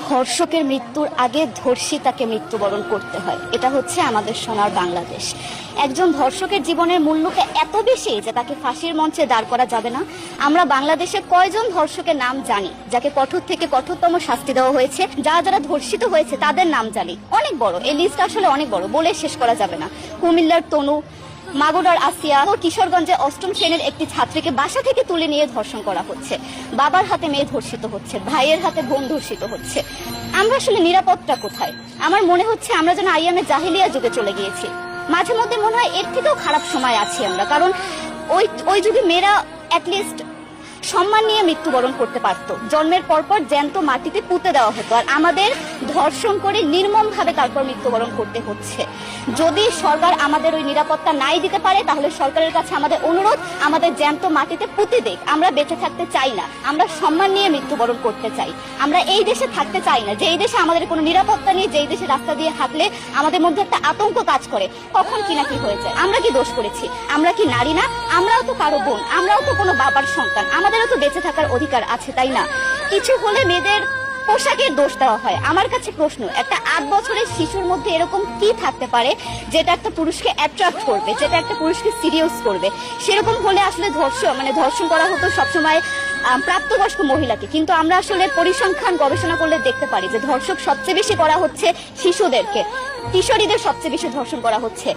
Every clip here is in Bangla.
ধর্ষকের মৃত্যুর আগে ধর্ষিতাকে মৃত্যুবরণ করতে হয়। এটা হচ্ছে আমাদের সোনার বাংলাদেশ। একজন ধর্ষকের জীবনের মূল্যকে এত বেশি যে তাকে ফাঁসির মঞ্চে দাঁড় করা যাবে না। আমরা বাংলাদেশে কয়জন ধর্ষকের নাম জানি যাকে কঠোর থেকে কঠোরতম শাস্তি দেওয়া হয়েছে, যারা ধর্ষিত হয়েছে তাদের নাম জানি, অনেক বড়। এই লিস্ট আসলে অনেক বড়, বলে শেষ করা যাবে না। কুমিল্লার তনু, মাগুরার আসিয়া, কিশোরগঞ্জে অষ্টম শ্রেণীর একটি ছাত্রীকে বাসা থেকে তুলে নিয়ে ধর্ষণ করা হচ্ছে, বাবার হাতে মেয়ে ধর্ষিত হচ্ছে, ভাইয়ের হাতে বোন ধর্ষিত হচ্ছে। আমরা আসলে নিরাপত্তা কোথায়? আমার মনে হচ্ছে আমরা যেন আইয়ামে জাহিলিয়া যুগে চলে গিয়েছি। মাঝে মধ্যে মনে হয় এর থেকেও খারাপ সময় আছি আমরা, কারণ ওই যুগে মেয়েরা অ্যাটলিস্ট সম্মান নিয়ে মৃত্যুবরণ করতে পারতো। জন্মের পরপর জ্যান্ত মাটিতে পুঁতে দেওয়া হতো, আর আমাদের ধর্ষণ করে নির্মম ভাবে তারপর মৃত্যুবরণ করতে হচ্ছে। যদি সরকার আমাদের ওই নিরাপত্তা নাই দিতে পারে, তাহলে সরকারের কাছে আমাদের অনুরোধ, আমাদের জ্যান্ত মাটিতে পুঁতে দেখ। আমরা বেঁচে থাকতে চাই না, আমরা সম্মান নিয়ে মৃত্যুবরণ করতে চাই। আমরা এই দেশে থাকতে চাই না যে এই দেশে আমাদের কোনো নিরাপত্তা নেই, যে এই দেশে রাস্তা দিয়ে হাঁটলে আমাদের মধ্যে একটা আতঙ্ক কাজ করে, কখন কি না কি হয়ে যায়। আমরা কি দোষ করেছি? আমরা কি নারী না? আমরাও তো কারো বোন, আমরাও তো কোনো বাবার সন্তান, আমাদেরও তো বেঁচে থাকার অধিকার আছে, তাই না? কিছু হলে মেয়েদের পোশাকের দোষ দেওয়া হয়। আমার কাছে প্রশ্ন, একটা 8 বছরের শিশুর মধ্যে এরকম কি থাকতে পারে যেটা একটা পুরুষকে অ্যাট্রাক্ট করবে, যেটা একটা পুরুষকে সিরিয়াস করবে? সেরকম হলে আসলে ধর্ষণ করা হতো সবসময় প্রাপ্তবয়স্ক মহিলাকে। কিন্তু আমরা আসলে পরিসংখ্যান গবেষণা করলে দেখতে পারি যে ধর্ষক সবচেয়ে বেশি করা হচ্ছে শিশুদেরকে, কিশোরীদের সবচেয়ে বেশি ধর্ষণ করা হচ্ছে।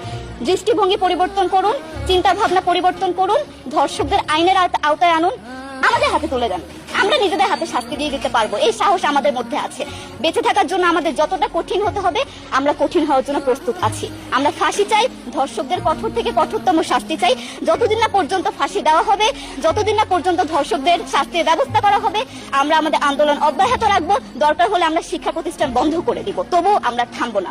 দৃষ্টিভঙ্গি পরিবর্তন করুন, চিন্তা ভাবনা পরিবর্তন করুন, ধর্ষকদের আইনের আওতায় আনুন, আমাদের হাতে তুলে দেন। আমরা নিজেদের হাতে শাস্তি দিয়ে দিতে পারবো, এই সাহস আমাদের মধ্যে আছে। বেঁচে থাকার জন্য আমাদের যতটা কঠিন হতে হবে, আমরা কঠিন হওয়ার জন্য প্রস্তুত আছি। আমরা ফাঁসি চাই, ধর্ষকদের কঠোর থেকে কঠোরতম শাস্তি চাই। যতদিন না পর্যন্ত ফাঁসি দেওয়া হবে, যতদিন না পর্যন্ত ধর্ষকদের শাস্তির ব্যবস্থা করা হবে, আমরা আমাদের আন্দোলন অব্যাহত রাখবো। দরকার হলে আমরা শিক্ষা প্রতিষ্ঠান বন্ধ করে দিব, তবুও আমরা থামবো না।